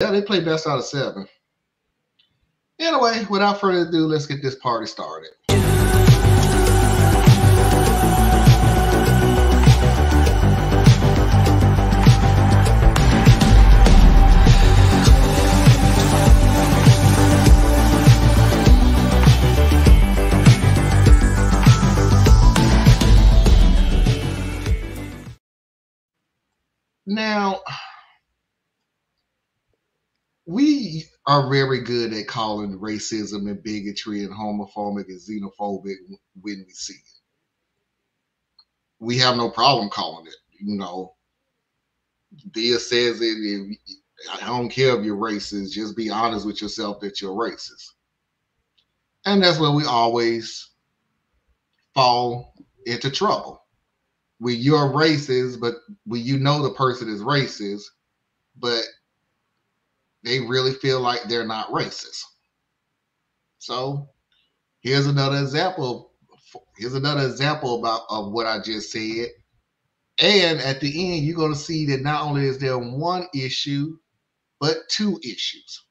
Yeah, they play best out of 7. Anyway, without further ado, let's get this party started. Now, we are very good at calling racism and bigotry and homophobic and xenophobic when we see it. We have no problem calling it. Dia says it. I don't care if you're racist. Just be honest with yourself that you're racist. And that's where we always fall into trouble. When you're racist, but when you know the person is racist, but they really feel like they're not racist. So here's another example. Of what I just said. And at the end, you're going to see that not only is there one issue, but 2 issues.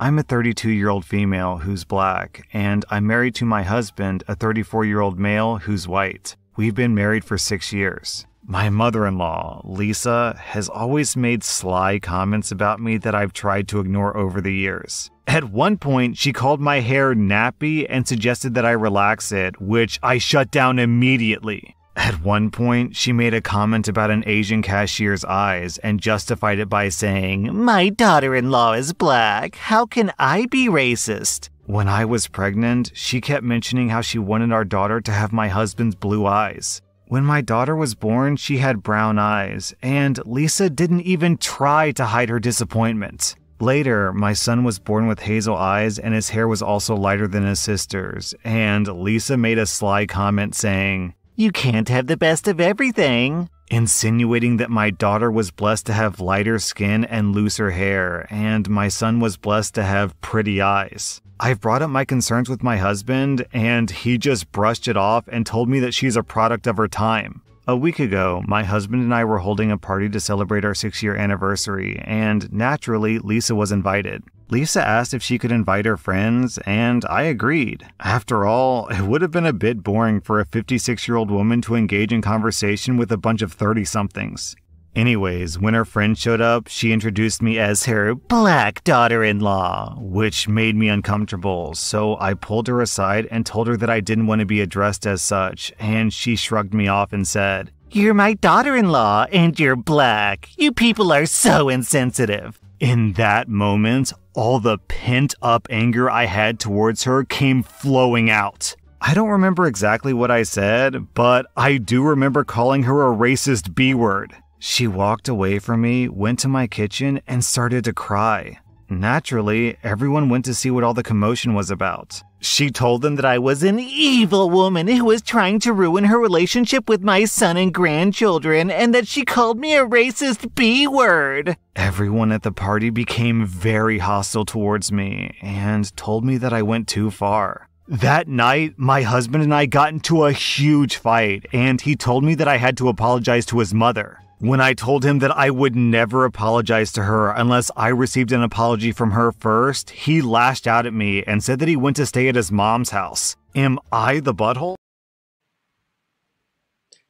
I'm a 32-year-old female who's black, and I'm married to my husband, a 34-year-old male who's white. We've been married for 6 years. My mother-in-law, Lisa, has always made sly comments about me that I've tried to ignore over the years. At one point, she called my hair nappy and suggested that I relax it, which I shut down immediately. At one point, she made a comment about an Asian cashier's eyes and justified it by saying, "My daughter-in-law is black. How can I be racist?" When I was pregnant, she kept mentioning how she wanted our daughter to have my husband's blue eyes. When my daughter was born, she had brown eyes, and Lisa didn't even try to hide her disappointment. Later, my son was born with hazel eyes and his hair was also lighter than his sister's, and Lisa made a sly comment saying, "You can't have the best of everything," insinuating that my daughter was blessed to have lighter skin and looser hair, and my son was blessed to have pretty eyes. I've brought up my concerns with my husband, and he just brushed it off and told me that she's a product of her time. A week ago, my husband and I were holding a party to celebrate our 6-year anniversary, and naturally, Lisa was invited. Lisa asked if she could invite her friends, and I agreed. After all, it would have been a bit boring for a 56-year-old woman to engage in conversation with a bunch of 30-somethings. Anyways, when her friend showed up, she introduced me as her black daughter-in-law, which made me uncomfortable, so I pulled her aside and told her that I didn't want to be addressed as such, and she shrugged me off and said, "You're my daughter-in-law, and you're black. You people are so insensitive." In that moment, all the pent-up anger I had towards her came flowing out. I don't remember exactly what I said, but I do remember calling her a racist B-word. She walked away from me, went to my kitchen, and started to cry. Naturally, everyone went to see what all the commotion was about. She told them that I was an evil woman who was trying to ruin her relationship with my son and grandchildren, and that she called me a racist B-word. Everyone at the party became very hostile towards me and told me that I went too far. That night, my husband and I got into a huge fight, and he told me that I had to apologize to his mother. When I told him that I would never apologize to her unless I received an apology from her first, he lashed out at me and said that he went to stay at his mom's house. Am I the butthole?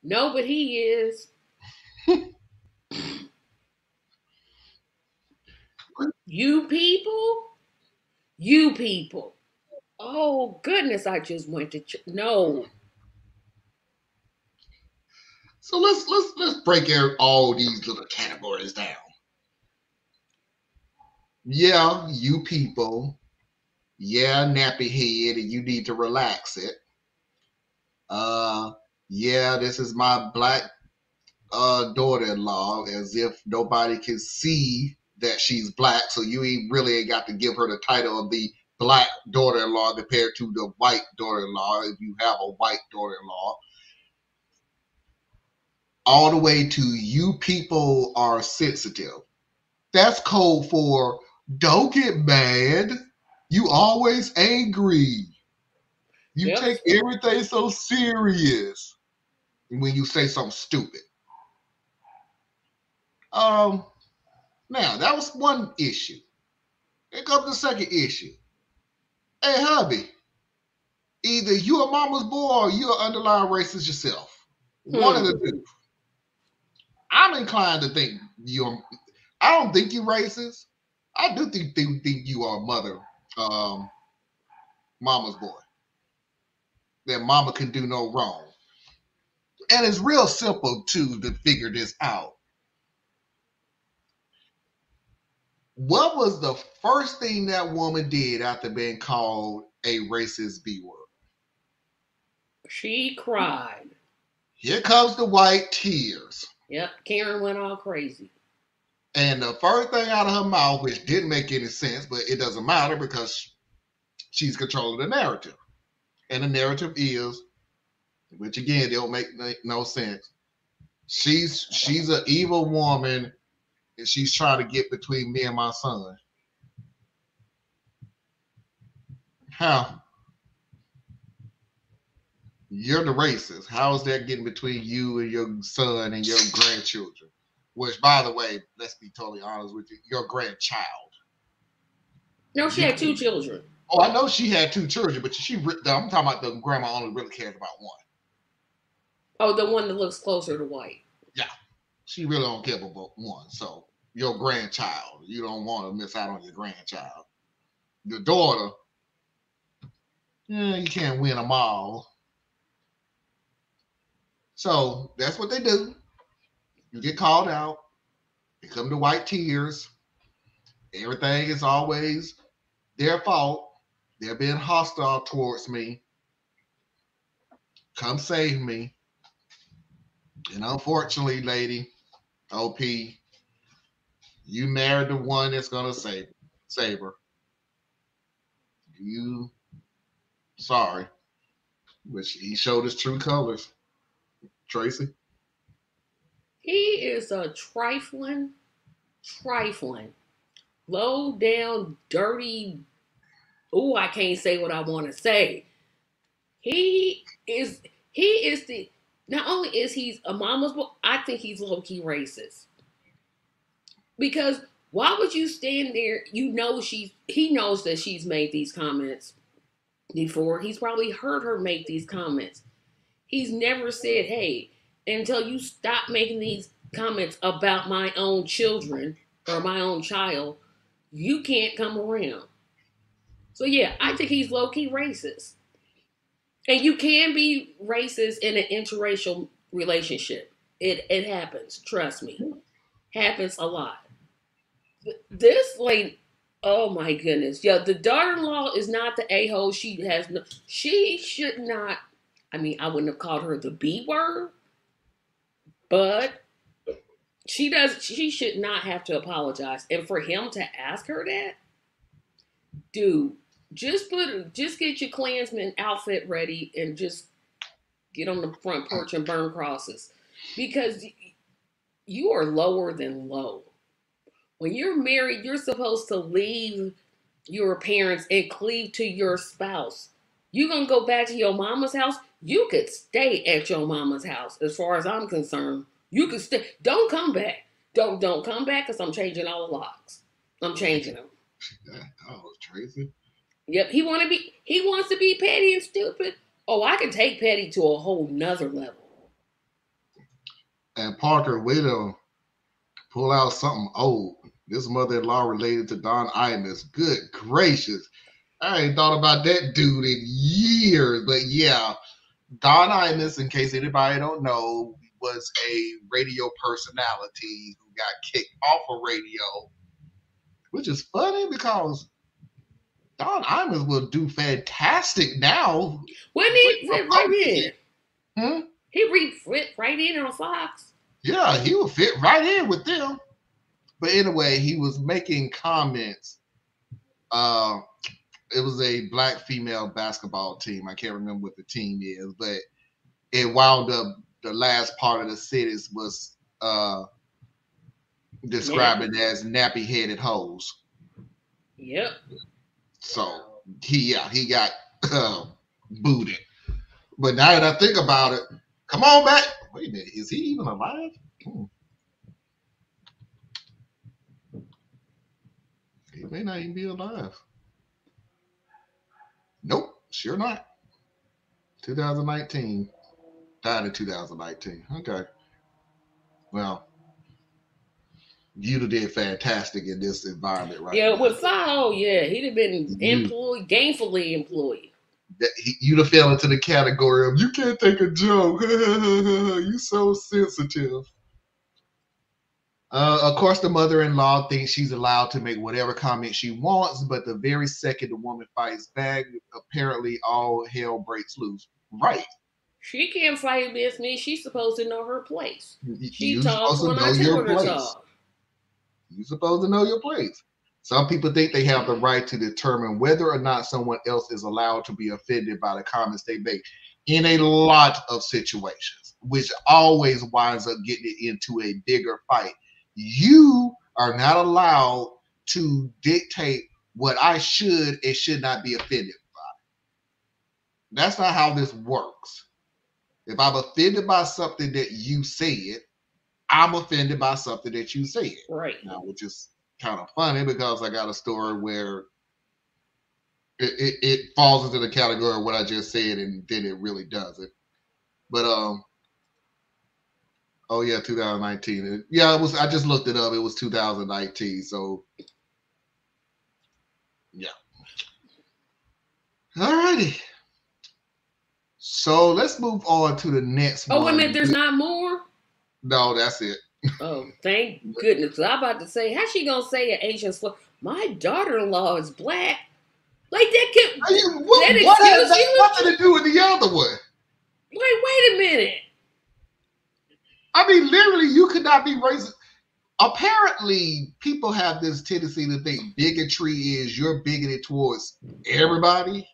No, but he is. You people? You people. Oh, goodness, I just went to no. So let's break all these little categories down. Yeah, you people. Yeah, nappy head, and you need to relax it. Yeah, this is my black daughter-in-law, as if nobody can see that she's black, so you really ain't got to give her the title of the black daughter-in-law compared to the white daughter-in-law if you have a white daughter-in-law. All the way to you people are sensitive. That's code for don't get mad. You always angry. You take everything so serious when you say something stupid. Now, that was one issue. Here comes the second issue. Hey, hubby, either you a mama's boy or you an underlying racist yourself. One of the two. I'm inclined to think you're. I don't think you're racist. I do think you are a mother, um, mama's boy. That mama can do no wrong. And it's real simple too to figure this out. What was the first thing that woman did after being called a racist B word? She cried. Here comes the white tears. Yep, Karen went all crazy. And the first thing out of her mouth, which didn't make any sense, but it doesn't matter because she's controlling the narrative. And the narrative is, which again, don't make no sense. She's an evil woman and she's trying to get between me and my son. How? You're the racist. How is that getting between you and your son and your grandchildren? Which, by the way, let's be totally honest with you, your grandchild. No, she had 2 children. Oh, I know she had 2 children, but I'm talking about the grandma only really cares about one. Oh, the one that looks closer to white. Yeah, she really don't care about one. So your grandchild, you don't want to miss out on your grandchild. Your daughter, you can't win them all. So that's what they do. You get called out. They come to white tears. Everything is always their fault. They're being hostile towards me. Come save me. And unfortunately, lady, OP, you married the one that's going to save her. You, sorry. But he showed his true colors. Tracy? He is a trifling, low down, dirty. Oh, I can't say what I want to say. He is the. Not only is he a mama's boy, I think he's low key racist. Because why would you stand there? He knows that she's made these comments before. He's probably heard her make these comments. He's never said, hey, until you stop making these comments about my own children or my own child, you can't come around. So yeah, I think he's low-key racist. And you can be racist in an interracial relationship. It happens. Trust me. Happens a lot. This lady, oh my goodness. Yeah, the daughter-in-law is not the a-hole. She should not, I mean, I wouldn't have called her the B word, but she should not have to apologize. And for him to ask her that, dude, just get your Klansman outfit ready and just get on the front porch and burn crosses. Because you are lower than low. When you're married, you're supposed to leave your parents and cleave to your spouse. You gonna go back to your mama's house? You could stay at your mama's house, as far as I'm concerned. You could stay. Don't come back. Don't come back, because I'm changing all the locks. I'm changing them. Oh, Tracy. Yep, he wants to be petty and stupid. Oh, I can take petty to a whole nother level. And Parker, way to pull out something old. This mother-in-law related to Don Imus. Good gracious. I ain't thought about that dude in years. But yeah, Don Imus, in case anybody don't know, was a radio personality who got kicked off of radio. Which is funny because Don Imus will do fantastic now. When he fit right in. He fit right in on Fox. Yeah, he would fit right in with them. But anyway, he was making comments. It was a black female basketball team. I can't remember what the team is, but it wound up the last part of the sentence was describing as nappy-headed hoes. Yep. So he got booted. But now that I think about it, come on back. Wait a minute, is he even alive? may not even be alive. Nope, sure not. 2019. Died in 2019. Okay. Well, you did fantastic in this environment right Yeah, now. with File, yeah, he'd have been You gainfully employed. you'd have fell into the category of you can't take a joke. You so sensitive. Of course, the mother-in-law thinks she's allowed to make whatever comment she wants, but the very second the woman fights back, apparently all hell breaks loose. Right. She can't fight against me. She's supposed to know her place. She You're talks supposed to when I know tell your her to place. talk. You're supposed to know your place. Some people think they have the right to determine whether or not someone else is allowed to be offended by the comments they make in a lot of situations, which always winds up getting it into a bigger fight. You are not allowed to dictate what I should and should not be offended by. That's not how this works. If I'm offended by something that you said, I'm offended by something that you said. Right. Now, which is kind of funny because I got a story where it falls into the category of what I just said, and then it really doesn't. But oh yeah, 2019. Yeah, it was. I just looked it up. It was 2019. So yeah. Alrighty. So let's move on to the next one. Oh, wait a minute, there's not more? No, that's it. Oh, thank goodness. I'm about to say, how's she gonna say an Asian slur? My daughter-in-law is black. Like that could What has that nothing to do with the other one? Wait a minute. I mean, literally, you could not be racist. Apparently, people have this tendency to think bigotry is you're bigoted towards everybody.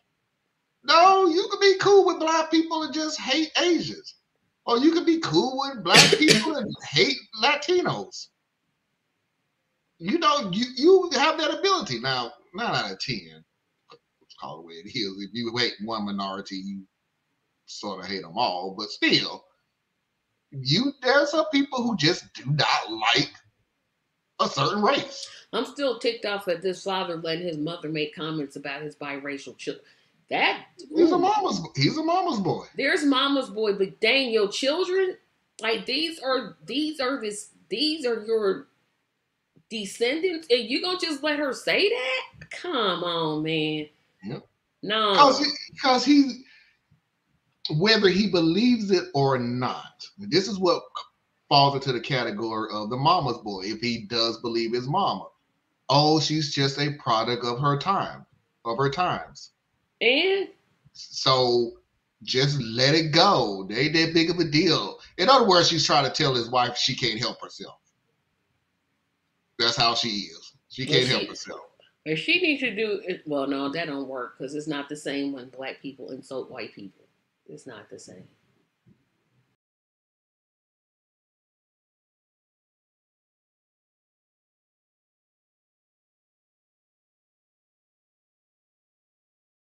No, you can be cool with black people and just hate Asians. Or you can be cool with black people and hate Latinos. You know, you have that ability. Now, 9 out of 10, let's call it the way it is. If you hate one minority, you sort of hate them all. But still, there are some people who just do not like a certain race. I'm still ticked off at this father letting his mother make comments about his biracial children. He's a mama's boy. There's mama's boy, but dang, your children, like these are your descendants, and you gonna just let her say that? Come on, man. Yep. No, because whether he believes it or not, this is what falls into the category of the mama's boy. If he does believe his mama, oh, she's just a product of her times. And so just let it go. They ain't that big of a deal. In other words, she's trying to tell his wife she can't help herself. That's how she is. She can't help herself. And she needs to do it. Well, no, that don't work because it's not the same when black people insult white people. It's not the same.